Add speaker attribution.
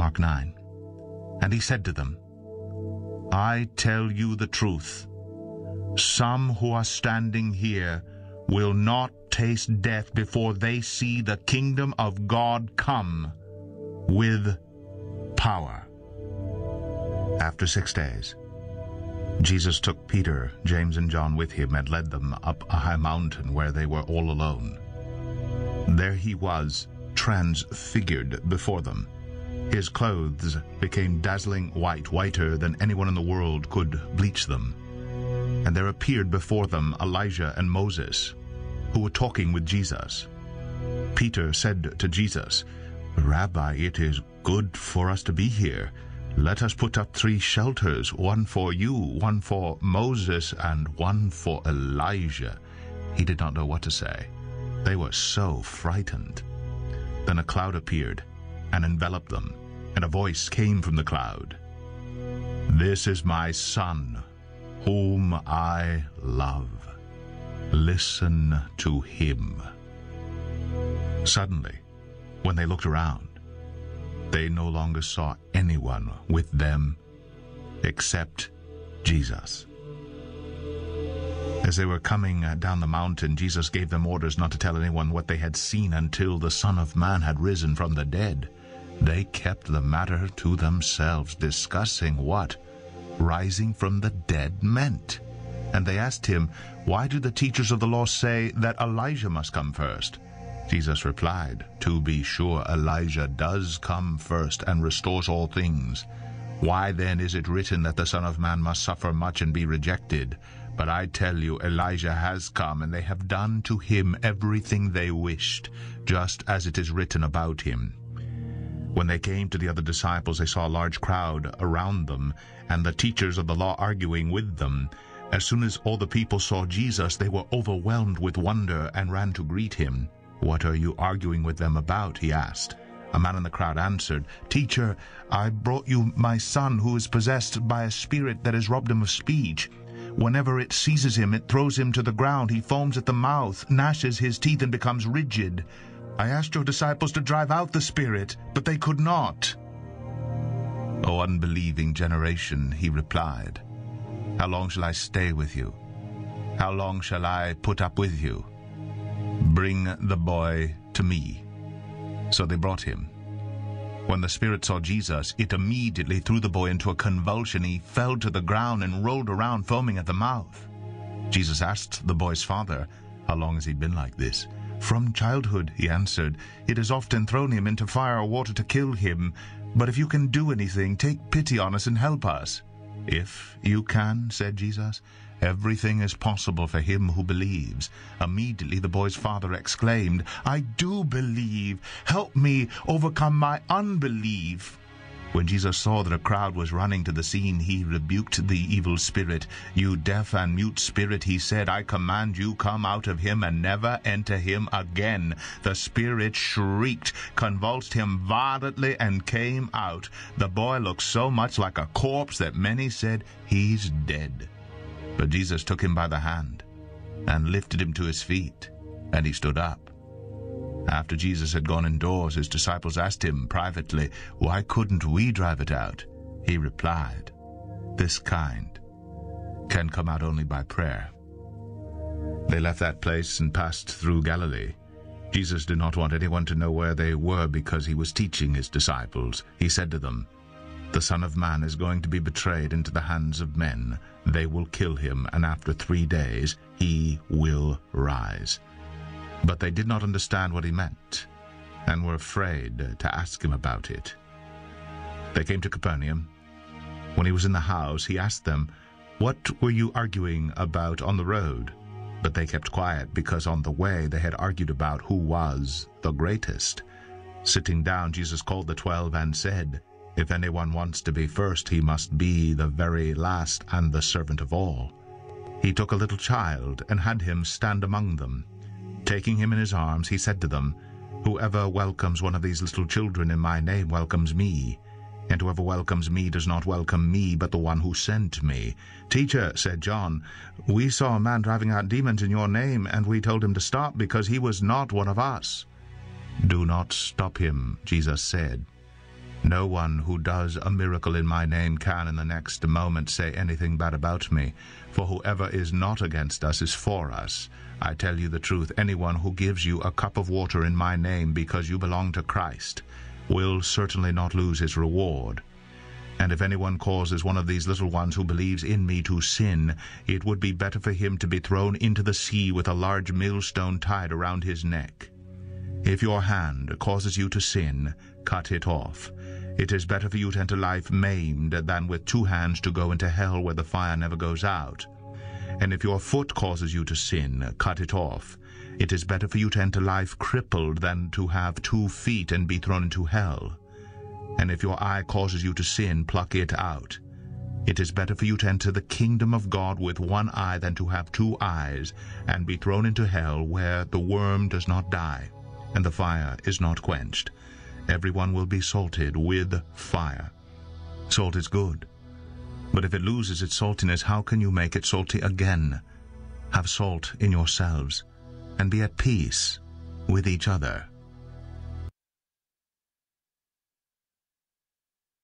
Speaker 1: Mark 9. And he said to them, I tell you the truth. Some who are standing here will not taste death before they see the kingdom of God come with power. After 6 days, Jesus took Peter, James, and John with him and led them up a high mountain where they were all alone. There he was, transfigured before them. His clothes became dazzling white, whiter than anyone in the world could bleach them. And there appeared before them Elijah and Moses, who were talking with Jesus. Peter said to Jesus, Rabbi, it is good for us to be here. Let us put up 3 shelters, one for you, one for Moses, and one for Elijah. He did not know what to say. They were so frightened. Then a cloud appeared and enveloped them, and a voice came from the cloud. This is my Son, whom I love. Listen to him. Suddenly, when they looked around, they no longer saw anyone with them except Jesus. As they were coming down the mountain, Jesus gave them orders not to tell anyone what they had seen until the Son of Man had risen from the dead. They kept the matter to themselves, discussing what rising from the dead meant. And they asked him, Why do the teachers of the law say that Elijah must come first? Jesus replied, To be sure, Elijah does come first and restores all things. Why then is it written that the Son of Man must suffer much and be rejected? But I tell you, Elijah has come, and they have done to him everything they wished, just as it is written about him. When they came to the other disciples, they saw a large crowd around them, and the teachers of the law arguing with them. As soon as all the people saw Jesus, they were overwhelmed with wonder and ran to greet him. What are you arguing with them about? He asked. A man in the crowd answered, Teacher, I brought you my son who is possessed by a spirit that has robbed him of speech. Whenever it seizes him, it throws him to the ground. He foams at the mouth, gnashes his teeth, and becomes rigid. I asked your disciples to drive out the spirit, but they could not. O unbelieving generation, he replied, how long shall I stay with you? How long shall I put up with you? Bring the boy to me. So they brought him. When the spirit saw Jesus, it immediately threw the boy into a convulsion. He fell to the ground and rolled around, foaming at the mouth. Jesus asked the boy's father, How long has he been like this? From childhood, he answered. It has often thrown him into fire or water to kill him. But if you can do anything, take pity on us and help us. If you can, said Jesus, everything is possible for him who believes. Immediately the boy's father exclaimed, I do believe. Help me overcome my unbelief. When Jesus saw that a crowd was running to the scene, he rebuked the evil spirit. You deaf and mute spirit, he said, I command you, come out of him and never enter him again. The spirit shrieked, convulsed him violently, and came out. The boy looked so much like a corpse that many said, He's dead. But Jesus took him by the hand and lifted him to his feet, and he stood up. After Jesus had gone indoors, his disciples asked him privately, Why couldn't we drive it out? He replied, This kind can come out only by prayer. They left that place and passed through Galilee. Jesus did not want anyone to know where they were because he was teaching his disciples. He said to them, The Son of Man is going to be betrayed into the hands of men. They will kill him, and after 3 days he will rise. But they did not understand what he meant, and were afraid to ask him about it. They came to Capernaum. When he was in the house, he asked them, What were you arguing about on the road? But they kept quiet, because on the way they had argued about who was the greatest. Sitting down, Jesus called the 12 and said, If anyone wants to be first, he must be the very last and the servant of all. He took a little child and had him stand among them. Taking him in his arms, he said to them, Whoever welcomes one of these little children in my name welcomes me, and whoever welcomes me does not welcome me, but the one who sent me. Teacher, said John, we saw a man driving out demons in your name, and we told him to stop, because he was not one of us. Do not stop him, Jesus said. No one who does a miracle in my name can in the next moment say anything bad about me, for whoever is not against us is for us. I tell you the truth, anyone who gives you a cup of water in my name because you belong to Christ will certainly not lose his reward. And if anyone causes one of these little ones who believes in me to sin, it would be better for him to be thrown into the sea with a large millstone tied around his neck. If your hand causes you to sin, cut it off. It is better for you to enter life maimed than with 2 hands to go into hell where the fire never goes out. And if your foot causes you to sin, cut it off. It is better for you to enter life crippled than to have 2 feet and be thrown into hell. And if your eye causes you to sin, pluck it out. It is better for you to enter the kingdom of God with 1 eye than to have 2 eyes and be thrown into hell where the worm does not die and the fire is not quenched. Everyone will be salted with fire. Salt is good, but if it loses its saltiness, how can you make it salty again? Have salt in yourselves, and be at peace with each other.